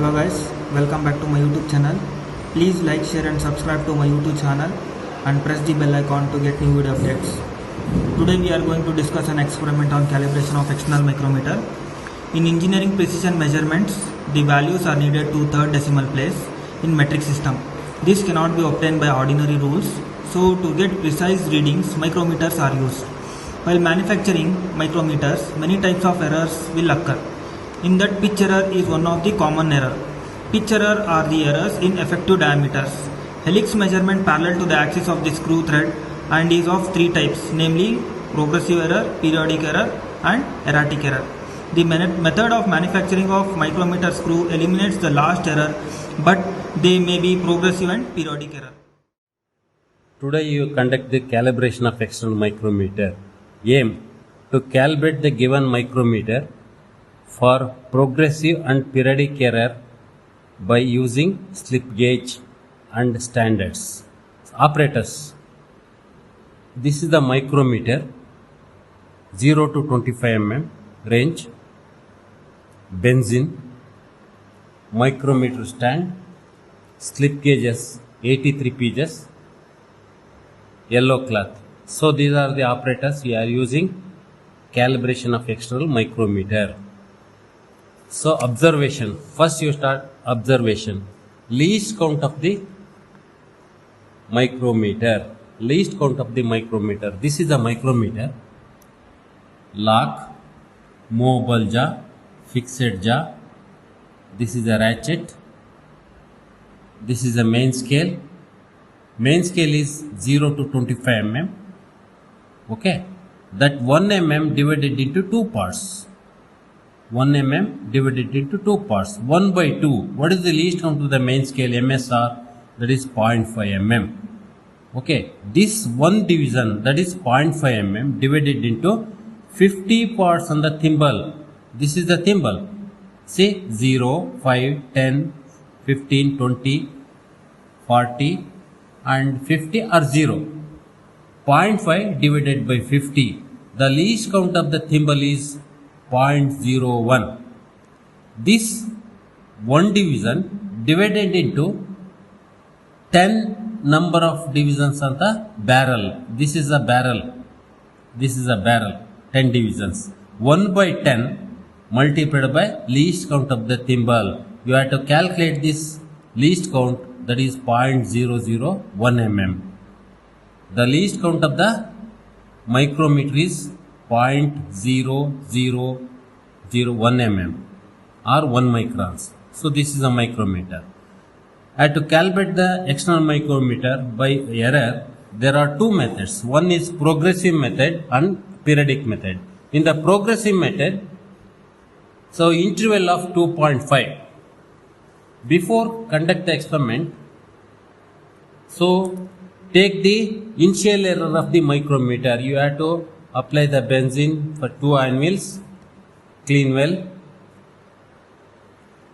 Hello guys, welcome back to my YouTube channel. Please like, share and subscribe to my YouTube channel and press the bell icon to get new video updates. Today we are going to discuss an experiment on calibration of external micrometer. In engineering precision measurements, the values are needed to third decimal place in metric system. This cannot be obtained by ordinary rules, so to get precise readings, micrometers are used. While manufacturing micrometers, many types of errors will occur. In that, pitch error is one of the common error. Pitch error are the errors in effective diameters. Helix measurement parallel to the axis of the screw thread and is of three types, namely progressive error, periodic error and erratic error. The method of manufacturing of micrometer screw eliminates the last error, but they may be progressive and periodic error. Today you conduct the calibration of external micrometer. Aim to calibrate the given micrometer for progressive and periodic error by using slip gauge and standards. Operators. This is the micrometer 0 to 25 mm range, benzene, micrometer stand, slip gauges 83 pieces, yellow cloth. So these are the operators we are using calibration of external micrometer. So observation, first you start observation, least count of the micrometer, least count of the micrometer. This is a micrometer, lock, movable jaw, fixed jaw, this is a ratchet, this is a main scale is 0 to 25 mm, okay, that 1 mm divided into two parts. 1 mm divided into two parts. 1 by 2. What is the least count of the main scale MSR? That is 0.5 mm. Okay. This one division, that is 0.5 mm divided into 50 parts on the thimble. This is the thimble. Say 0, 5, 10, 15, 20, 40 and 50 are 0. 0.5 divided by 50. The least count of the thimble is 0.01. This one division divided into 10 number of divisions on the barrel. This is a barrel. This is a barrel. 10 divisions. 1 by 10 multiplied by least count of the thimble. You have to calculate this least count, that is 0.001 mm. The least count of the micrometer is 0.0001 mm or 1 microns. So this is a micrometer. And to calibrate the external micrometer by error, there are two methods. One is progressive method and periodic method. In the progressive method, so interval of 2.5. Before conduct the experiment, so take the initial error of the micrometer. You have to apply the benzene for 2 anvils, clean well,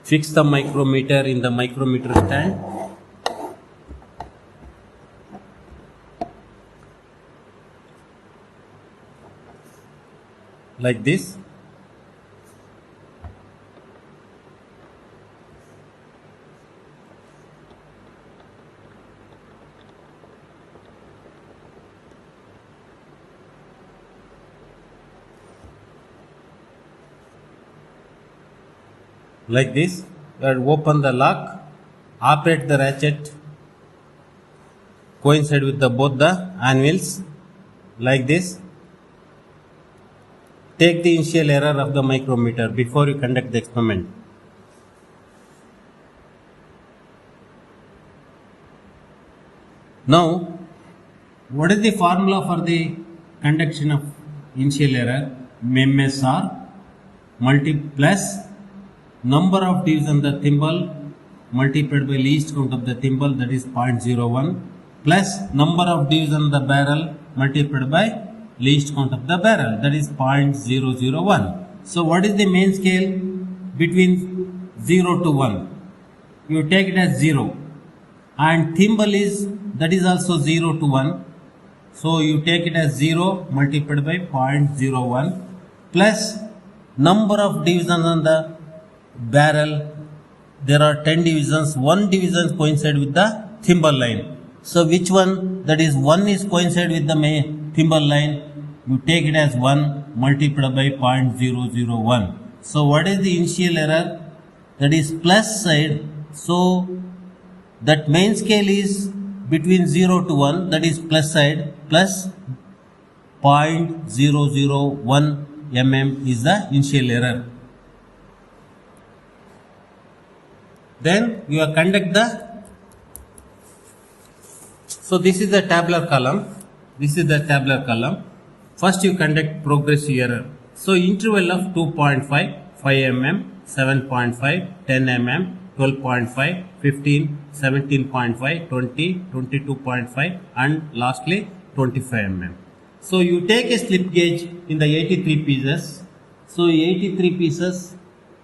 fix the micrometer in the micrometer stand, like this. Like this, and open the lock, operate the ratchet, coincide with the both the anvils, like this. Take the initial error of the micrometer before you conduct the experiment. Now, what is the formula for the conduction of initial error? MSR plus number of divisions on the thimble multiplied by least count of the thimble, that is 0.01, plus number of divisions on the barrel multiplied by least count of the barrel, that is 0.001. So what is the main scale between 0 to 1? You take it as 0, and thimble is, that is also 0 to 1. So you take it as 0 multiplied by 0.01 plus number of divisions on the barrel there are 10 divisions. One division coincide with the thimble line. So which one? That is 1 is coincide with the thimble line. You take it as 1 multiplied by 0.001. So what is the initial error? That is plus side. So that main scale is between 0 to 1, that is plus side, plus 0.001 mm is the initial error. Then you conduct the, so this is the tabular column, this is the tabular column. First you conduct progressive error. So interval of 2.5, 5 mm, 7.5, 10 mm, 12.5, 15, 17.5, 20, 22.5 and lastly 25 mm. So you take a slip gauge in the 83 pieces. So 83 pieces,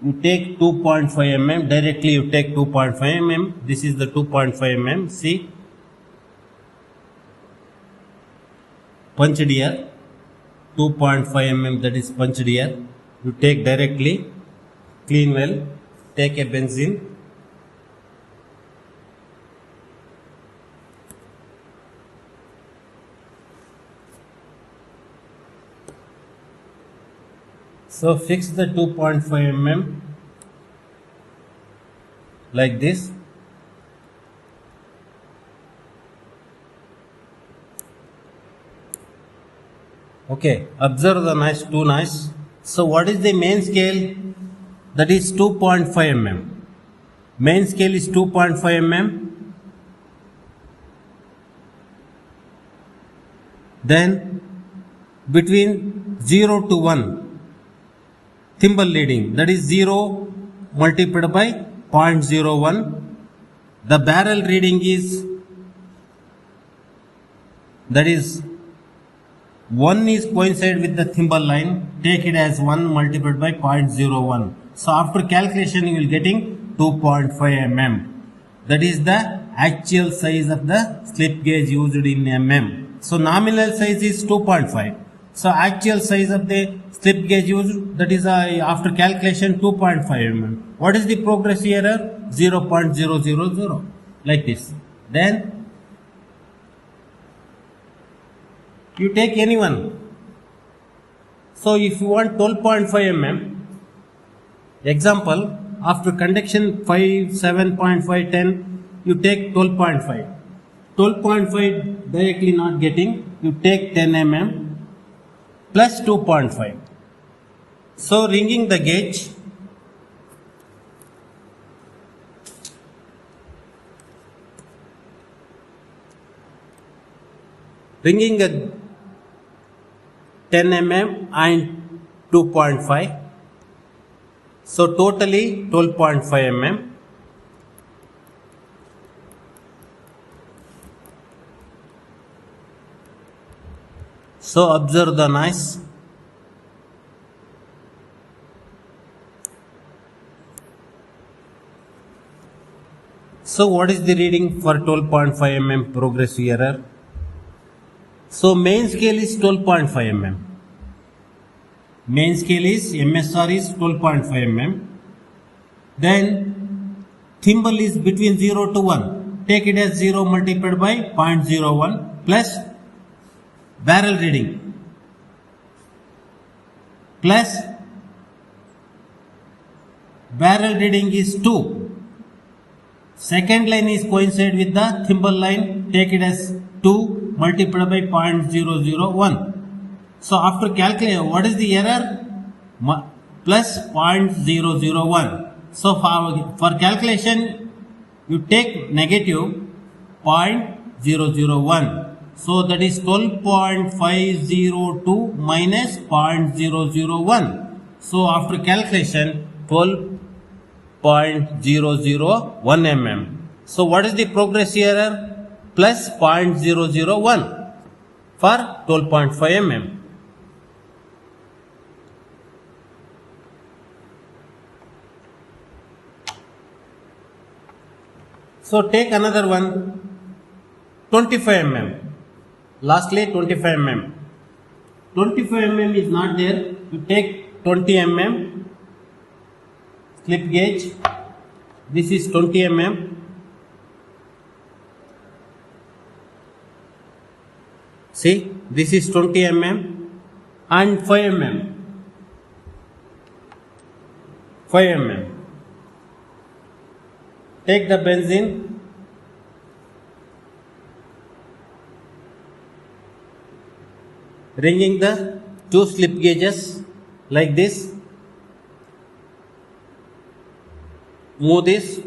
you take 2.5 mm, directly you take 2.5 mm. This is the 2.5 mm. See, punched here, 2.5 mm, that is punched here. You take directly, clean well, take a benzene. So fix the 2.5 mm like this. Okay, observe the nice, too nice. So what is the main scale? That is 2.5 mm. Main scale is 2.5 mm. Then between 0 to 1, thimble leading, that is 0 multiplied by 0.01. The barrel reading is, that is 1 is coincide with the thimble line, take it as 1 multiplied by 0.01. So after calculation you will getting 2.5 mm. That is the actual size of the slip gauge used in mm. So nominal size is 2.5. So actual size of the slip gauge used, that is after calculation 2.5 mm. What is the progressive error? 0.000, like this. Then you take any one. So if you want 12.5 mm, example, after conduction 5, 7.5, 10, you take 12.5. 12.5 directly not getting, you take 10 mm plus 2.5. So ringing the gauge, ringing a 10 mm and 2.5. So totally 12.5 mm. So observe the noise. So what is the reading for 12.5 mm progressive error? So main scale is 12.5 mm. Main scale is MSR is 12.5 mm. Then thimble is between 0 to 1. Take it as 0 multiplied by 0.01 plus barrel reading plus barrel reading is 2. Second line is coincide with the thimble line. Take it as 2 multiplied by 0.001. So after calculation, what is the error? Plus 0.001. So for calculation, you take negative 0.001. So that is 12.502 minus 0.001. So after calculation, 12.001 mm. So what is the progressive error? Plus 0.001 for 12.5 mm. So take another one, 25 mm. Lastly 25 mm. 25 mm is not there. You take 20 mm slip gauge. This is 20 mm. See, this is 20 mm and 5 mm. 5 mm. Take the benzene. Ringing the two slip gauges like this. Move this.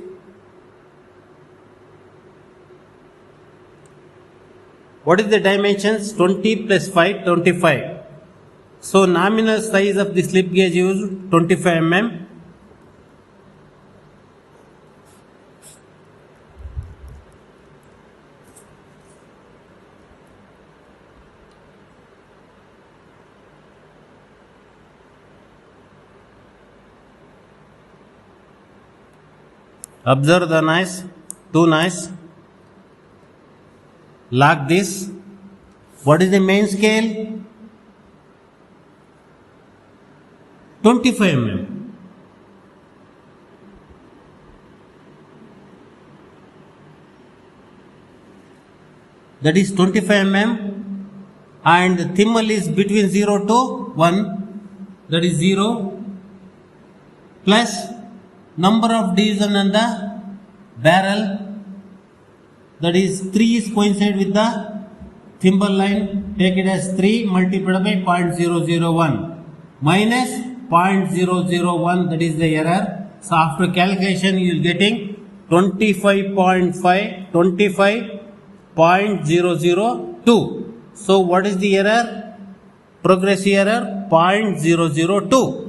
What is the dimensions? 20 plus 5, 25. So nominal size of the slip gauge is 25 mm. Observe the noise, two noise. Lock this. What is the main scale? 25 mm. That is 25 mm, and the thimble is between 0 to 1, that is 0 plus number of division on the barrel, that is 3 is coincide with the thimble line, take it as 3 multiplied by 0.001 minus 0.001, that is the error. So after calculation you are getting 25.5, 25.002. So what is the error? Progressive error 0.002.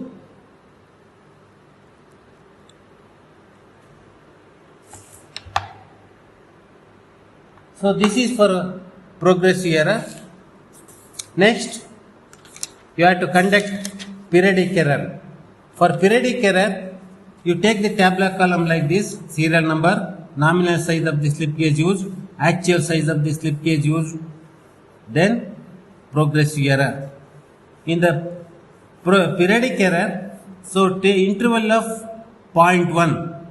So this is for progressive error. Next, you have to conduct periodic error. For periodic error, you take the tabular column like this, serial number, nominal size of the slip gauge used, actual size of the slip gauge used, then progressive error. In the periodic error, so interval of 0.1,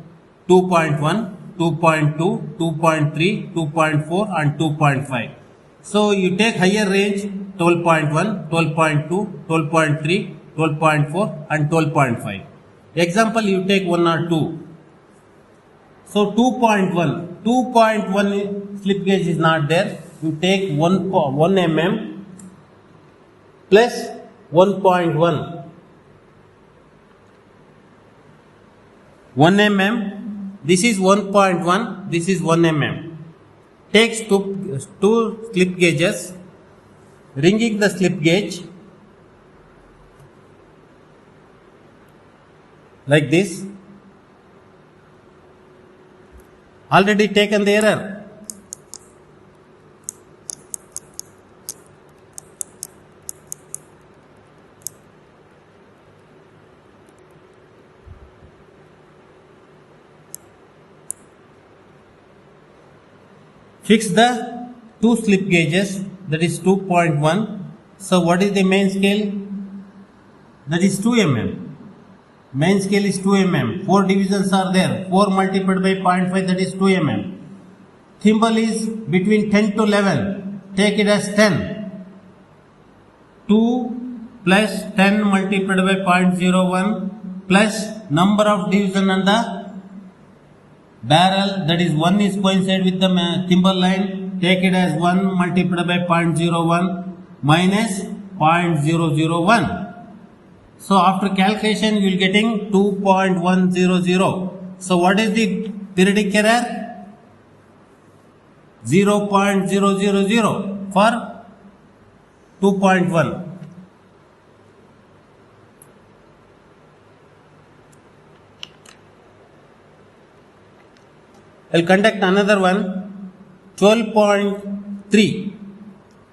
2.1, 2.2, 2.3, 2.4 and 2.5. So you take higher range 12.1, 12.2, 12.3, 12.4 and 12.5. Example, you take 1 or 2. So 2.1 slip gauge is not there. You take 1 mm plus 1.1. 1 mm. This is 1.1, this is 1 mm. Takes two slip gauges, ringing the slip gauge like this. Already taken the error. Fix the two slip gauges, that is 2.1. So what is the main scale? That is 2 mm. Main scale is 2 mm. 4 divisions are there. 4 multiplied by 0.5, that is 2 mm. Thimble is between 10 to 11. Take it as 10. 2 plus 10 multiplied by 0.01 plus number of division on the barrel, that is 1 is coincide with the thimble line, take it as 1 multiplied by 0.01 minus 0.001. So after calculation you will getting 2.100. So what is the periodic error? 0.000 for 2.1. I will conduct another one. 12.3.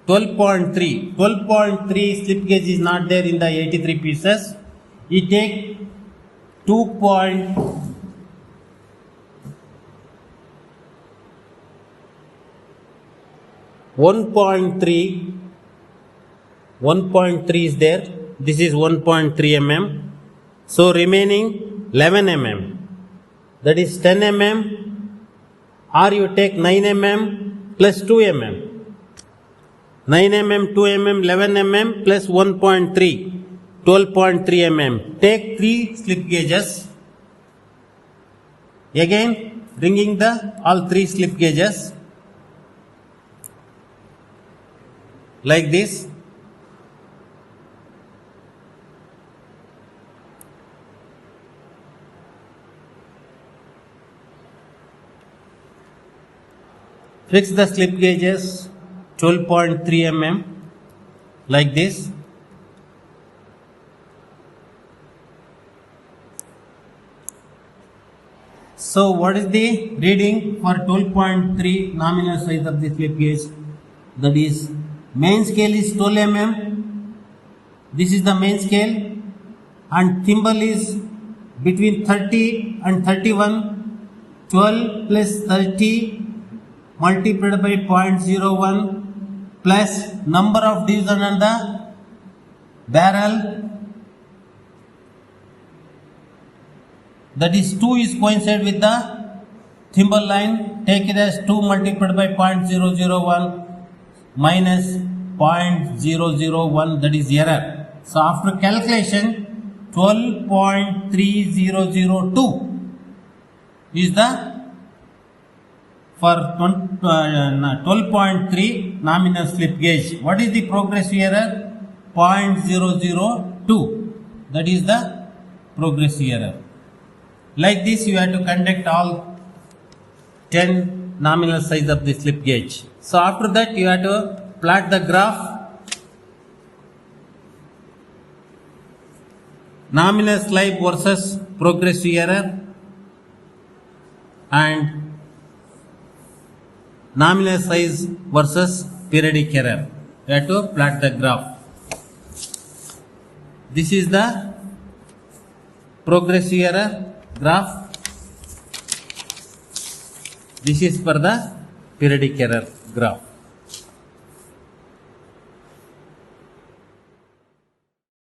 12.3 slip gauge is not there in the 83 pieces. You take 1.3 is there. This is 1.3 mm. So remaining 11 mm. that is 10 mm, or you take 9 mm plus 2 mm. 9 mm, 2 mm, 11 mm plus 1.3, 12.3 mm. Take 3 slip gauges. Again, bringing the all 3 slip gauges like this. Fix the slip gauges 12.3 mm like this. So what is the reading for 12.3 nominal size of the slip gauge? That is, main scale is 12 mm. This is the main scale, and thimble is between 30 and 31. 12 plus 30 multiplied by 0.01 plus number of division on the barrel, that is 2 is coincide with the thimble line. Take it as 2 multiplied by 0.001 minus 0.001, that is error. So after calculation, 12.3002 is the for 12.3 nominal slip gauge. What is the progressive error? 0.002. That is the progressive error. Like this, you have to conduct all 10 nominal size of the slip gauge. So after that, you have to plot the graph. Nominal slip versus progressive error, and nominal size versus periodic error. You have to plot the graph. This is the progressive error graph. This is for the periodic error graph.